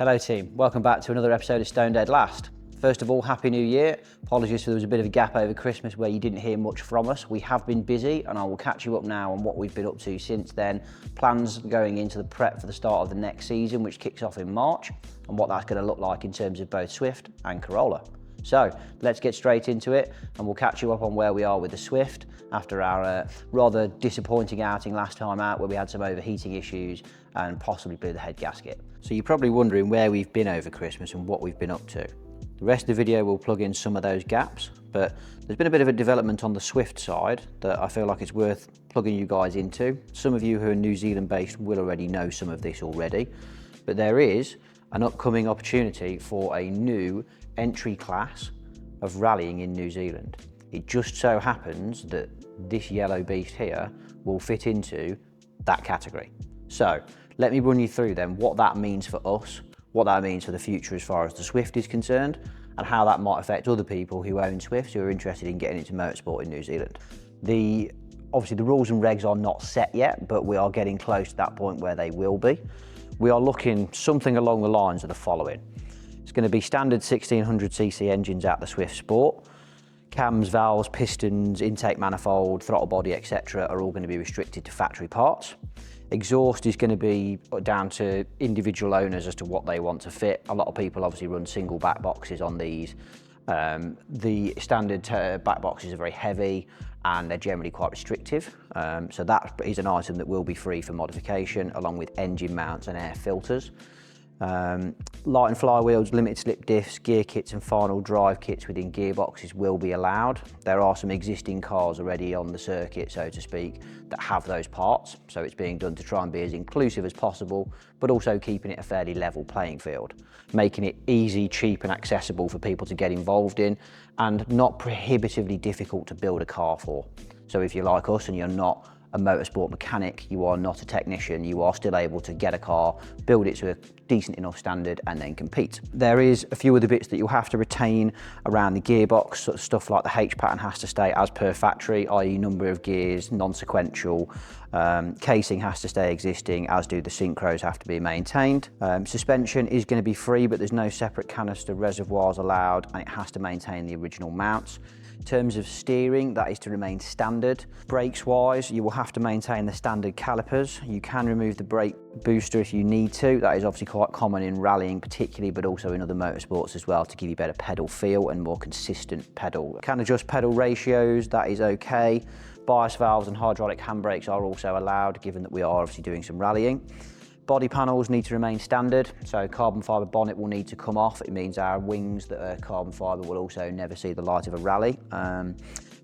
Hello team, welcome back to another episode of Stonedeadlast. First of all, Happy New Year. Apologies for there was a bit of a gap over Christmas where you didn't hear much from us. We have been busy and I will catch you up now on what we've been up to since then. Plans going into the prep for the start of the next season, which kicks off in March, and what that's going to look like in terms of both Swift and Carolla. So let's get straight into it and we'll catch you up on where we are with the Swift after our rather disappointing outing last time out where we had some overheating issues and possibly blew the head gasket. So you're probably wondering where we've been over Christmas and what we've been up to. The rest of the video will plug in some of those gaps, but there's been a bit of a development on the Swift side that I feel like it's worth plugging you guys into. Some of you who are New Zealand based will already know some of this already, but there is an upcoming opportunity for a new entry class of rallying in New Zealand. It just so happens that this yellow beast here will fit into that category. So let me run you through then what that means for us, what that means for the future as far as the Swift is concerned, and how that might affect other people who own Swifts who are interested in getting into motorsport in New Zealand. Obviously the rules and regs are not set yet, but we are getting close to that point where they will be. We are looking something along the lines of the following. It's going to be standard 1600cc engines at the Swift Sport. Cams, valves, pistons, intake manifold, throttle body, etc. are all going to be restricted to factory parts. Exhaust is going to be down to individual owners as to what they want to fit. A lot of people obviously run single back boxes on these. The standard back boxes are very heavy and they're generally quite restrictive. So that is an item that will be free for modification, along with engine mounts and air filters. Light and flywheels, limited slip diffs, gear kits and final drive kits within gearboxes will be allowed. There are some existing cars already on the circuit, so to speak, that have those parts. So it's being done to try and be as inclusive as possible, but also keeping it a fairly level playing field, making it easy, cheap and accessible for people to get involved in, and not prohibitively difficult to build a car for. So if you're like us and you're not a motorsport mechanic, you are not a technician, you are still able to get a car, build it to a decent enough standard and then compete. There is a few other bits that you'll have to retain around the gearbox, sort of stuff like the H pattern has to stay as per factory, i.e. number of gears, non-sequential, casing has to stay existing, as do the synchros have to be maintained. Suspension is going to be free, but there's no separate canister reservoirs allowed and it has to maintain the original mounts. In terms of steering, that is to remain standard. Brakes wise, you will have to maintain the standard calipers. You can remove the brake booster if you need to. That is obviously quite common in rallying particularly, but also in other motorsports as well, to give you better pedal feel and more consistent pedal. Can adjust pedal ratios, that is okay. Bias valves and hydraulic handbrakes are also allowed, given that we are obviously doing some rallying. Body panels need to remain standard, so carbon fibre bonnet will need to come off. It means our wings that are carbon fibre will also never see the light of a rally.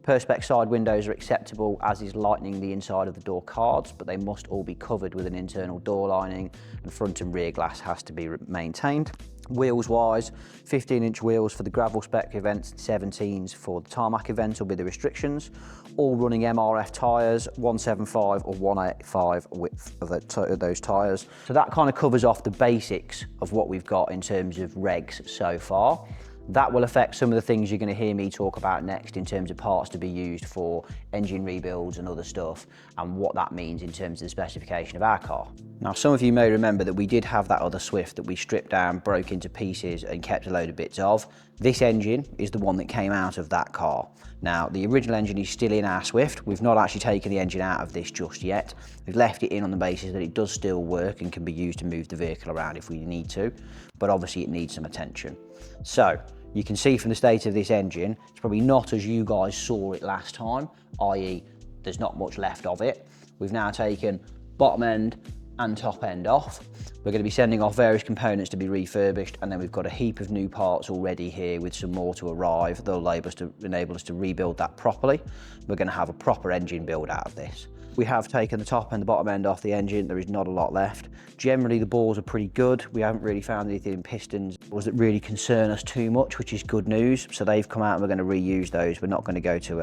Perspex side windows are acceptable, as is lightening the inside of the door cards, but they must all be covered with an internal door lining, and front and rear glass has to be maintained. Wheels wise, 15-inch wheels for the gravel spec events, 17s for the tarmac events will be the restrictions. All running MRF tyres, 175 or 185 width of those tyres. So that kind of covers off the basics of what we've got in terms of regs so far. That will affect some of the things you're going to hear me talk about next in terms of parts to be used for engine rebuilds and other stuff, and what that means in terms of the specification of our car. Now, some of you may remember that we did have that other Swift that we stripped down, broke into pieces and kept a load of bits of. This engine is the one that came out of that car. Now, the original engine is still in our Swift. We've not actually taken the engine out of this just yet. We've left it in on the basis that it does still work and can be used to move the vehicle around if we need to, but obviously it needs some attention. So, you can see from the state of this engine, it's probably not as you guys saw it last time, i.e. there's not much left of it. We've now taken bottom end and top end off. We're going to be sending off various components to be refurbished, and then we've got a heap of new parts already here with some more to arrive. They'll enable us to rebuild that properly. We're going to have a proper engine build out of this. We have taken the top and the bottom end off the engine. There is not a lot left. Generally, the bores are pretty good. We haven't really found anything in pistons that really concern us too much, which is good news. So they've come out and we're going to reuse those. We're not going to go to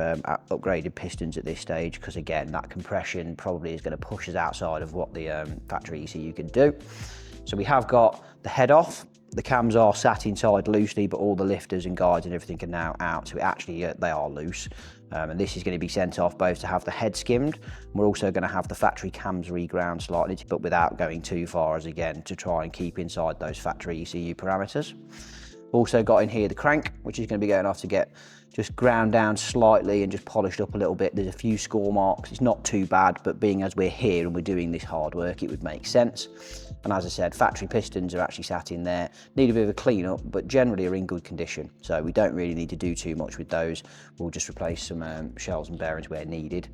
upgraded pistons at this stage, because again, that compression probably is going to push us outside of what the factory ECU can do. So we have got the head off. The cams are sat inside loosely, but all the lifters and guides and everything are now out, so they are loose. And this is going to be sent off both to have the head skimmed. We're also going to have the factory cams reground slightly, but without going too far, as again, to try and keep inside those factory ECU parameters. Also got in here the crank, which is going to be going off to get just ground down slightly and just polished up a little bit. There's a few score marks. It's not too bad, but being as we're here and we're doing this hard work, it would make sense. And as I said, factory pistons are actually sat in there. Need a bit of a clean up, but generally are in good condition. So we don't really need to do too much with those. We'll just replace some shells and bearings where needed.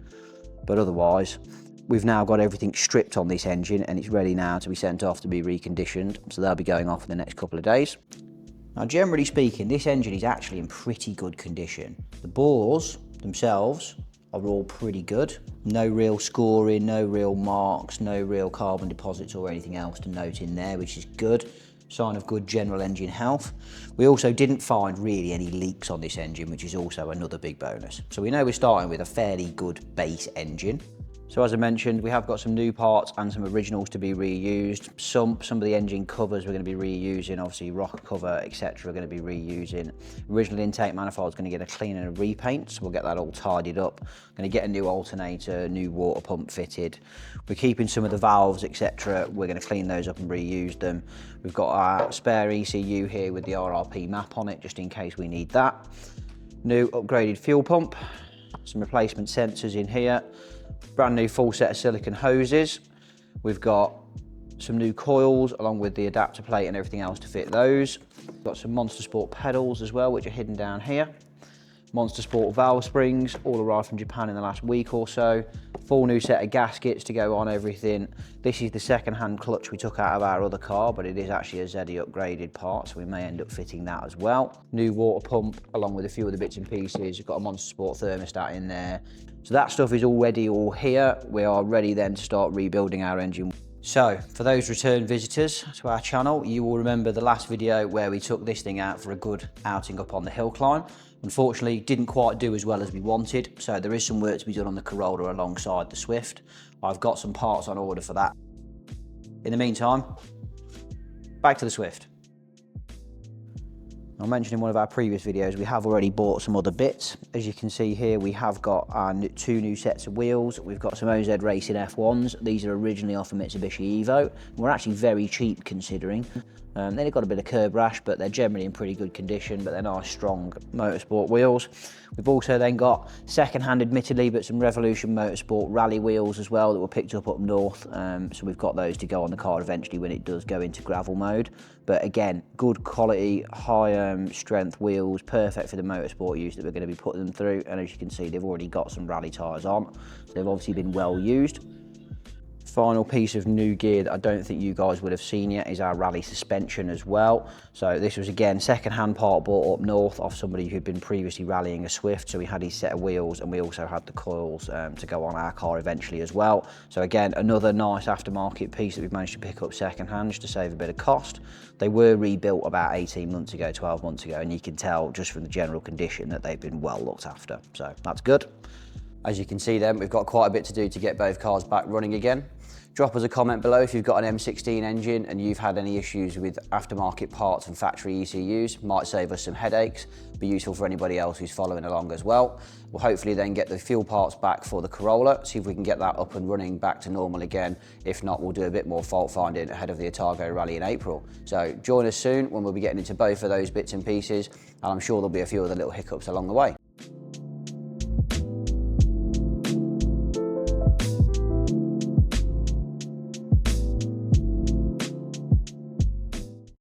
But otherwise, we've now got everything stripped on this engine and it's ready now to be sent off to be reconditioned. So they'll be going off in the next couple of days. Now, generally speaking, this engine is actually in pretty good condition. The bores themselves are all pretty good. No real scoring, no real marks, no real carbon deposits or anything else to note in there, which is good. Sign of good general engine health. We also didn't find really any leaks on this engine, which is also another big bonus. So we know we're starting with a fairly good base engine. So as I mentioned, we have got some new parts and some originals to be reused. Some of the engine covers we're going to be reusing, obviously rocker cover, etc. we're going to be reusing. Original intake manifold is going to get a clean and a repaint, so we'll get that all tidied up. Going to get a new alternator, new water pump fitted. We're keeping some of the valves, etc. We're going to clean those up and reuse them. We've got our spare ECU here with the RRP map on it, just in case we need that. New upgraded fuel pump, some replacement sensors in here. Brand new full set of silicone hoses. We've got some new coils along with the adapter plate and everything else to fit those. We've got some Motorsport pedals as well, which are hidden down here. Motorsport valve springs, all arrived from Japan in the last week or so. Full new set of gaskets to go on everything. This is the second-hand clutch we took out of our other car, but it is actually a ZE upgraded part, so we may end up fitting that as well. New water pump, along with a few other bits and pieces. We've got a Motorsport thermostat in there. So that stuff is already all here. We are ready then to start rebuilding our engine. So, for those return visitors to our channel, you will remember the last video where we took this thing out for a good outing up on the hill climb. Unfortunately, didn't quite do as well as we wanted, so there is some work to be done on the Carolla alongside the Swift. I've got some parts on order for that. In the meantime, back to the Swift. I mentioned in one of our previous videos, we have already bought some other bits. As you can see here, we have got our two new sets of wheels. We've got some OZ Racing F1s. These are originally off a Mitsubishi Evo. We're actually very cheap considering. Then they've got a bit of curb rash, but they're generally in pretty good condition, but they're nice, strong Motorsport wheels. We've also then got second-hand, admittedly, but some Revolution Motorsport rally wheels as well that were picked up north. So we've got those to go on the car eventually when it does go into gravel mode. But again, good quality, high strength wheels, perfect for the Motorsport use that we're going to be putting them through. And as you can see, they've already got some rally tyres on, so they've obviously been well used. Final piece of new gear that I don't think you guys would have seen yet is our rally suspension as well. So this was again second-hand part bought up north off somebody who'd been previously rallying a Swift. So we had his set of wheels and we also had the coils to go on our car eventually as well. So again, another nice aftermarket piece that we've managed to pick up second-hand just to save a bit of cost. They were rebuilt about 18 months ago, 12 months ago, and you can tell just from the general condition that they've been well looked after. So that's good. As you can see then, we've got quite a bit to do to get both cars back running again. Drop us a comment below if you've got an M16 engine and you've had any issues with aftermarket parts and factory ECUs. Might save us some headaches, be useful for anybody else who's following along as well. We'll hopefully then get the fuel parts back for the Carolla, see if we can get that up and running back to normal again. If not, we'll do a bit more fault finding ahead of the Otago Rally in April. So join us soon when we'll be getting into both of those bits and pieces, and I'm sure there'll be a few other little hiccups along the way.